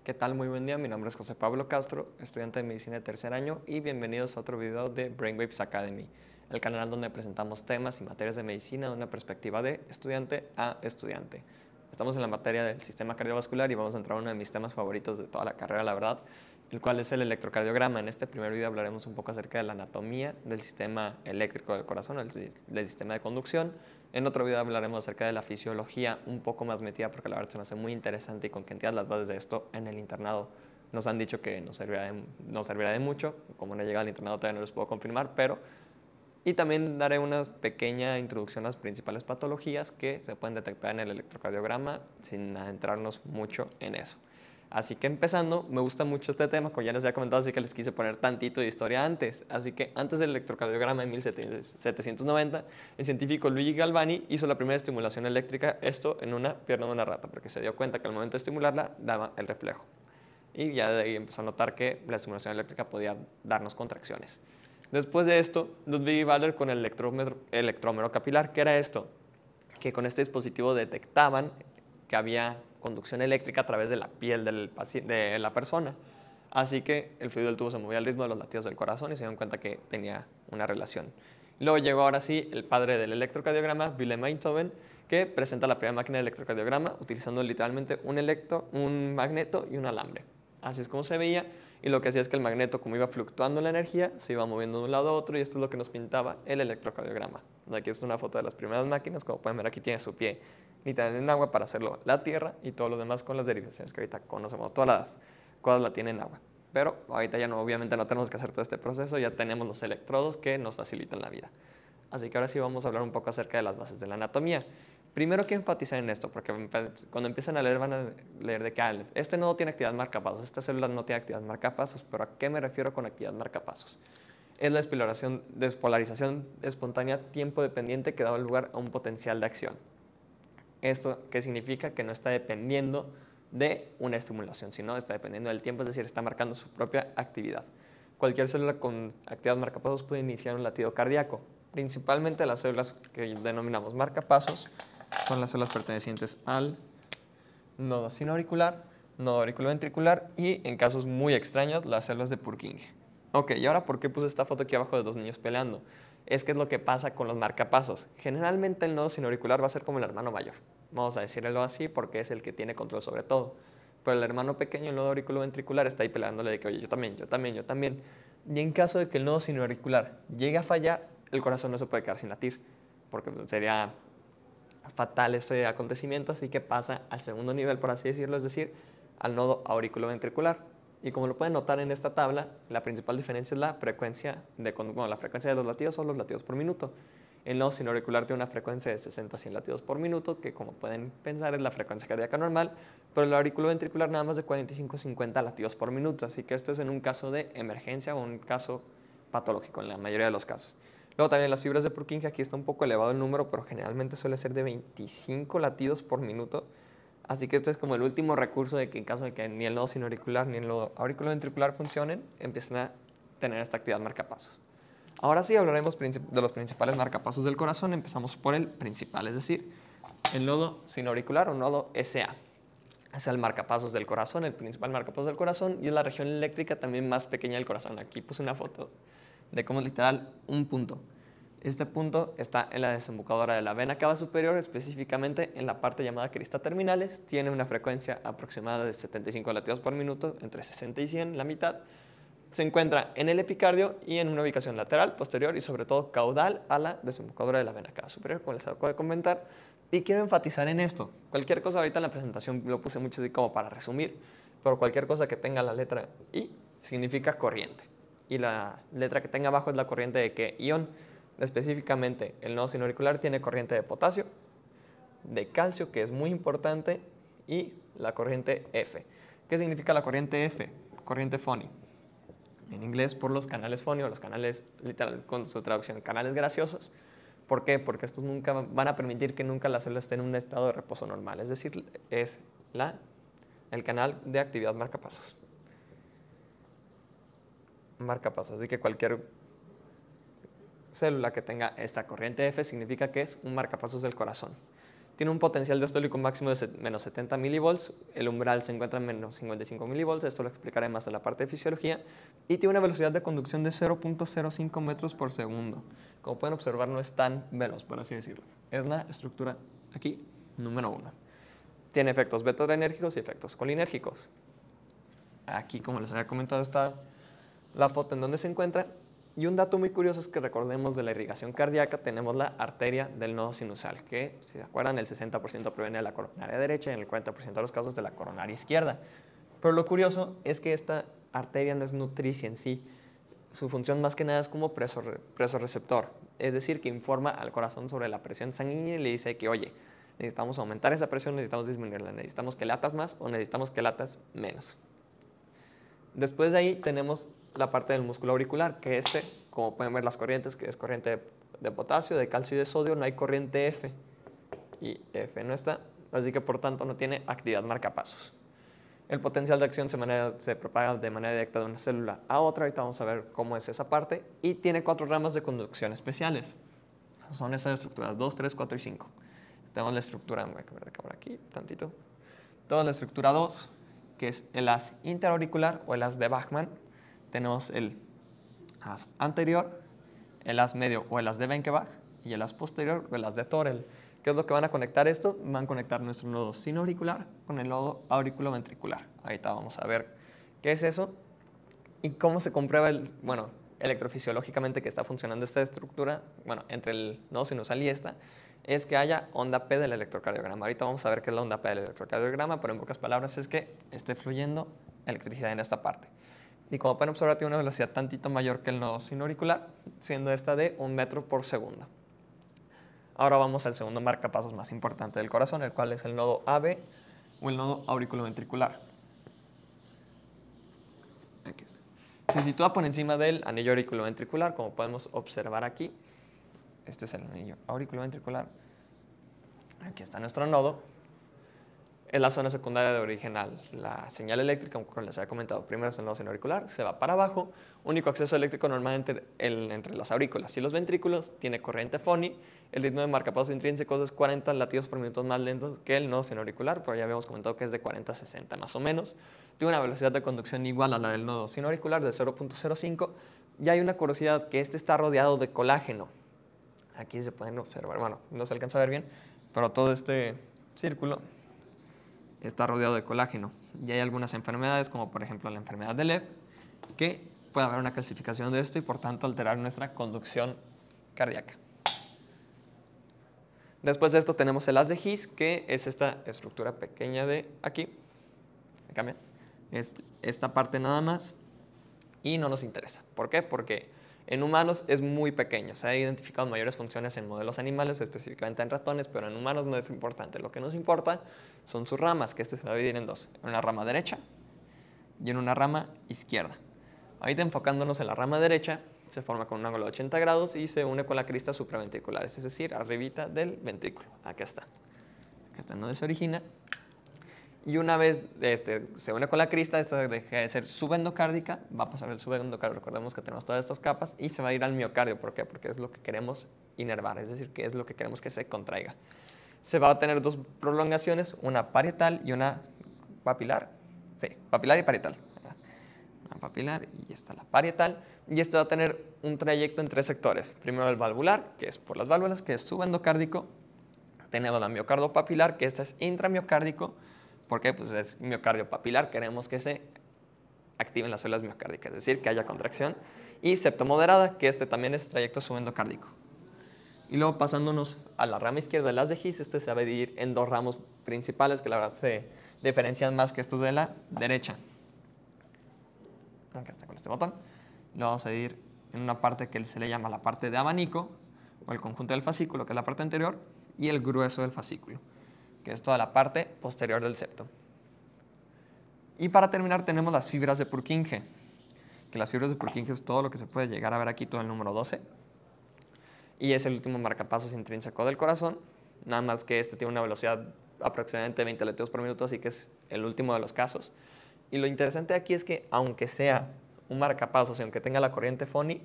¿Qué tal? Muy buen día, mi nombre es José Pablo Castro, estudiante de medicina de tercer año y bienvenidos a otro video de Brainwaves Academy, el canal donde presentamos temas y materias de medicina de una perspectiva de estudiante a estudiante. Estamos en la materia del sistema cardiovascular y vamos a entrar a uno de mis temas favoritos de toda la carrera, la verdad, el cual es el electrocardiograma. En este primer video hablaremos un poco acerca de la anatomía del sistema eléctrico del corazón, del sistema de conducción. En otro video hablaremos acerca de la fisiología un poco más metida porque la verdad se me hace muy interesante y con cantidad las bases de esto en el internado nos han dicho que nos servirá de mucho. Como no he llegado al internado todavía no les puedo confirmar, pero... Y también daré una pequeña introducción a las principales patologías que se pueden detectar en el electrocardiograma sin adentrarnos mucho en eso. Así que empezando, me gusta mucho este tema, como ya les había comentado, así que les quise poner tantito de historia antes. Así que antes del electrocardiograma en 1790, el científico Luigi Galvani hizo la primera estimulación eléctrica, esto en una pierna de una rata, porque se dio cuenta que al momento de estimularla daba el reflejo. Y ya de ahí empezó a notar que la estimulación eléctrica podía darnos contracciones. Después de esto, Ludwig y Waller con el electrómero capilar. ¿Qué era esto? Que con este dispositivo detectaban que había conducción eléctrica a través de la piel de la persona. Así que el fluido del tubo se movía al ritmo de los latidos del corazón y se dieron cuenta que tenía una relación. Luego llegó ahora sí el padre del electrocardiograma, Wilhelm Einthoven, que presenta la primera máquina de electrocardiograma utilizando literalmente un magneto y un alambre. Así es como se veía, y lo que hacía es que el magneto, como iba fluctuando la energía, se iba moviendo de un lado a otro, y esto es lo que nos pintaba el electrocardiograma. Aquí es una foto de las primeras máquinas. Como pueden ver, aquí tiene su pie literal en agua para hacerlo la Tierra, y todo lo demás con las derivaciones que ahorita conocemos. Todas las cosas la tienen en agua. Pero ahorita ya no, obviamente no tenemos que hacer todo este proceso, ya tenemos los electrodos que nos facilitan la vida. Así que ahora sí vamos a hablar un poco acerca de las bases de la anatomía. Primero que enfatizar en esto, porque cuando empiezan a leer van a leer de que este nodo tiene actividad marcapasos, esta célula no tiene actividad marcapasos, pero ¿a qué me refiero con actividad marcapasos? Es la despolarización espontánea tiempo dependiente que da lugar a un potencial de acción. ¿Esto qué significa? Que no está dependiendo de una estimulación, sino está dependiendo del tiempo, es decir, está marcando su propia actividad. Cualquier célula con actividad marcapasos puede iniciar un latido cardíaco. Principalmente las células que denominamos marcapasos son las células pertenecientes al nodo sinoauricular, nodo auriculoventricular y, en casos muy extraños, las células de Purkinje. Ok, y ahora, ¿por qué puse esta foto aquí abajo de dos niños peleando? Es que es lo que pasa con los marcapasos. Generalmente el nodo sinoauricular va a ser como el hermano mayor. Vamos a decirlo así porque es el que tiene control sobre todo. Pero el hermano pequeño, el nodo auriculoventricular, está ahí peleándole de que, oye, yo también, yo también, yo también. Y en caso de que el nodo sinoauricular llegue a fallar, el corazón no se puede quedar sin latir, porque sería fatal ese acontecimiento, así que pasa al segundo nivel, por así decirlo, es decir, al nodo auriculoventricular. Y como lo pueden notar en esta tabla, la principal diferencia es la frecuencia de los latidos o los latidos por minuto. El nodo sinoauricular tiene una frecuencia de 60 a 100 latidos por minuto, que como pueden pensar es la frecuencia cardíaca normal, pero el auriculoventricular nada más de 45 a 50 latidos por minuto, así que esto es en un caso de emergencia o un caso patológico en la mayoría de los casos. Luego también las fibras de Purkinje, aquí está un poco elevado el número, pero generalmente suele ser de 25 latidos por minuto. Así que este es como el último recurso de que en caso de que ni el nodo sinoauricular ni el nodo auriculoventricular funcionen, empiezan a tener esta actividad marcapasos. Ahora sí hablaremos de los principales marcapasos del corazón. Empezamos por el principal, es decir, el nodo sinoauricular o nodo SA. Es el marcapasos del corazón, el principal marcapasos del corazón, y es la región eléctrica también más pequeña del corazón. Aquí puse una foto de cómo es literal un punto. Este punto está en la desembocadura de la vena cava superior, específicamente en la parte llamada crista terminalis. Tiene una frecuencia aproximada de 75 latidos por minuto, entre 60 y 100, la mitad. Se encuentra en el epicardio y en una ubicación lateral, posterior y sobre todo caudal a la desembocadura de la vena cava superior, como les acabo de comentar. Y quiero enfatizar en esto. Cualquier cosa ahorita en la presentación lo puse mucho así como para resumir, pero cualquier cosa que tenga la letra I significa corriente. Y la letra que tenga abajo es la corriente de qué ion. Específicamente, el nodo sinoauricular tiene corriente de potasio, de calcio, que es muy importante, y la corriente F. ¿Qué significa la corriente F? Corriente Fonny. En inglés por los canales Fonny o los canales, literal, con su traducción, canales gaseosos. ¿Por qué? Porque estos nunca van a permitir que nunca la célula esté en un estado de reposo normal. Es decir, es el canal de actividad marcapasos. Marcapasos. Así que cualquier célula que tenga esta corriente F significa que es un marcapasos del corazón. Tiene un potencial diastólico máximo de menos 70 milivolts, el umbral se encuentra en menos 55 milivolts, esto lo explicaré más en la parte de fisiología, y tiene una velocidad de conducción de 0.05 metros por segundo. Como pueden observar, no es tan veloz, por así decirlo. Es la estructura aquí, número 1. Tiene efectos beta-adrenérgicos y efectos colinérgicos. Aquí, como les había comentado, está la foto en donde se encuentra. Y un dato muy curioso es que recordemos de la irrigación cardíaca, tenemos la arteria del nodo sinusal, que, si se acuerdan, el 60% proviene de la coronaria derecha y en el 40% de los casos de la coronaria izquierda. Pero lo curioso es que esta arteria no es nutricia en sí. Su función más que nada es como presorreceptor, es decir, que informa al corazón sobre la presión sanguínea y le dice que, oye, necesitamos aumentar esa presión, necesitamos disminuirla, necesitamos que latas más o necesitamos que latas menos. Después de ahí tenemos la parte del músculo auricular, que como pueden ver las corrientes, que es corriente de potasio, de calcio y de sodio, no hay corriente F, y F no está, así que por tanto no tiene actividad marcapasos. El potencial de acción se propaga de manera directa de una célula a otra, ahorita vamos a ver cómo es esa parte, y tiene 4 ramas de conducción especiales. Son esas estructuras 2, 3, 4 y 5. Tenemos la estructura, voy a cambiar de cámara aquí tantito. Tenemos la estructura 2, que es el haz interauricular o el haz de Bachmann. Tenemos el haz anterior, el haz medio o el haz de Benkebach y el haz posterior o el haz de Thorel. ¿Qué es lo que van a conectar esto? Van a conectar nuestro nodo sinoauricular con el nodo auriculoventricular. Ahorita vamos a ver qué es eso y cómo se comprueba electrofisiológicamente que está funcionando esta estructura, entre el nodo sinusal y esta, es que haya onda P del electrocardiograma. Ahorita vamos a ver qué es la onda P del electrocardiograma, pero en pocas palabras es que esté fluyendo electricidad en esta parte. Y como pueden observar, tiene una velocidad tantito mayor que el nodo sinoauricular, siendo esta de 1 metro por segundo. Ahora vamos al segundo marcapasos más importante del corazón, el cual es el nodo AB o el nodo auriculoventricular. Aquí está. Se sitúa por encima del anillo auriculoventricular, como podemos observar aquí. Este es el anillo auriculoventricular. Aquí está nuestro nodo. Es la zona secundaria de origen a la señal eléctrica, como les había comentado. Primero es el nodo sinoauricular, se va para abajo. Único acceso eléctrico normalmente entre las aurículas y los ventrículos. Tiene corriente Foni. El ritmo de marcapasos intrínsecos es 40 latidos por minuto más lentos que el nodo sinoauricular, pero ya habíamos comentado que es de 40 a 60 más o menos. Tiene una velocidad de conducción igual a la del nodo sinoauricular de 0.05. Y hay una curiosidad, que este está rodeado de colágeno. Aquí se pueden observar, no se alcanza a ver bien, pero todo este círculo está rodeado de colágeno. Y hay algunas enfermedades, como por ejemplo la enfermedad de Lev, que puede haber una calcificación de esto y por tanto alterar nuestra conducción cardíaca. Después de esto tenemos el haz de His, que es esta estructura pequeña de aquí. ¿Me cambia? Es esta parte nada más y no nos interesa. ¿Por qué? Porque en humanos es muy pequeño. Se han identificado mayores funciones en modelos animales, específicamente en ratones, pero en humanos no es importante. Lo que nos importa son sus ramas, que este se va a dividir en dos. En una rama derecha y en una rama izquierda. Ahorita enfocándonos en la rama derecha, se forma con un ángulo de 80 grados y se une con la crista supraventricular, es decir, arribita del ventrículo. Aquí está. Aquí está donde se origina. Y una vez se une con la crista, esta deja de ser subendocárdica, va a pasar el subendocardio, recordemos que tenemos todas estas capas, y se va a ir al miocardio. ¿Por qué? Porque es lo que queremos inervar, es decir, que es lo que queremos que se contraiga. Se va a tener dos prolongaciones, una parietal y una papilar. Sí, papilar y parietal. Una papilar y esta la parietal. Y esta va a tener un trayecto en 3 sectores. Primero el valvular, que es por las válvulas, que es subendocárdico. Tenemos la miocardopapilar, que este es intramiocárdico. ¿Por qué? Pues es miocardio papilar, queremos que se activen las células miocárdicas, es decir, que haya contracción. Y septomoderada, que este también es trayecto subendocárdico. Y luego pasándonos a la rama izquierda de las de His, se va a dividir en 2 ramos principales que la verdad se diferencian más que estos de la derecha. Acá está con este botón. Lo vamos a dividir en una parte que se le llama la parte de abanico, o el conjunto del fascículo, que es la parte anterior, y el grueso del fascículo, que es toda la parte posterior del septo. Y para terminar tenemos las fibras de Purkinje, que las fibras de Purkinje es todo lo que se puede llegar a ver aquí, todo el número 12, y es el último marcapasos intrínseco del corazón, nada más que este tiene una velocidad aproximadamente de 20 latidos por minuto, así que es el último de los casos. Y lo interesante aquí es que aunque sea un marcapasos y aunque tenga la corriente Foni,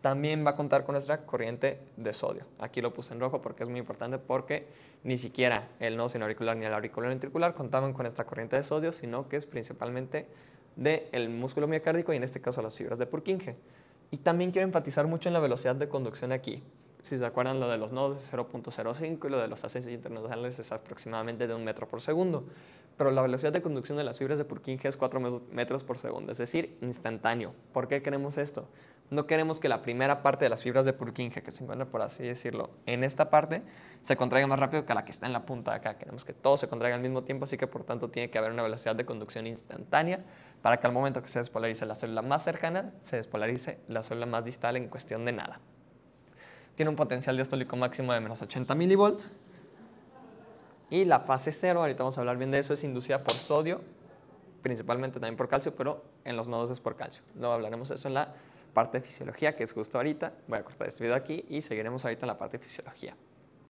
también va a contar con nuestra corriente de sodio. Aquí lo puse en rojo porque es muy importante, porque ni siquiera el nodo sinoauricular ni el auricular ventricular contaban con esta corriente de sodio, sino que es principalmente del músculo miocárdico y en este caso las fibras de Purkinje. Y también quiero enfatizar mucho en la velocidad de conducción aquí. Si se acuerdan, lo de los nodos es 0.05 y lo de los accesos internodales es aproximadamente de 1 metro por segundo. Pero la velocidad de conducción de las fibras de Purkinje es 4 metros por segundo, es decir, instantáneo. ¿Por qué queremos esto? No queremos que la primera parte de las fibras de Purkinje, que se encuentra, por así decirlo, en esta parte, se contraiga más rápido que la que está en la punta de acá. Queremos que todo se contraiga al mismo tiempo, así que por tanto tiene que haber una velocidad de conducción instantánea para que al momento que se despolarice la célula más cercana, se despolarice la célula más distal en cuestión de nada. Tiene un potencial diastólico máximo de menos 80 milivolts. Y la fase 0, ahorita vamos a hablar bien de eso, es inducida por sodio, principalmente también por calcio, pero en los nodos es por calcio. Luego hablaremos de eso en la parte de fisiología, que es justo ahorita. Voy a cortar este video aquí y seguiremos ahorita en la parte de fisiología.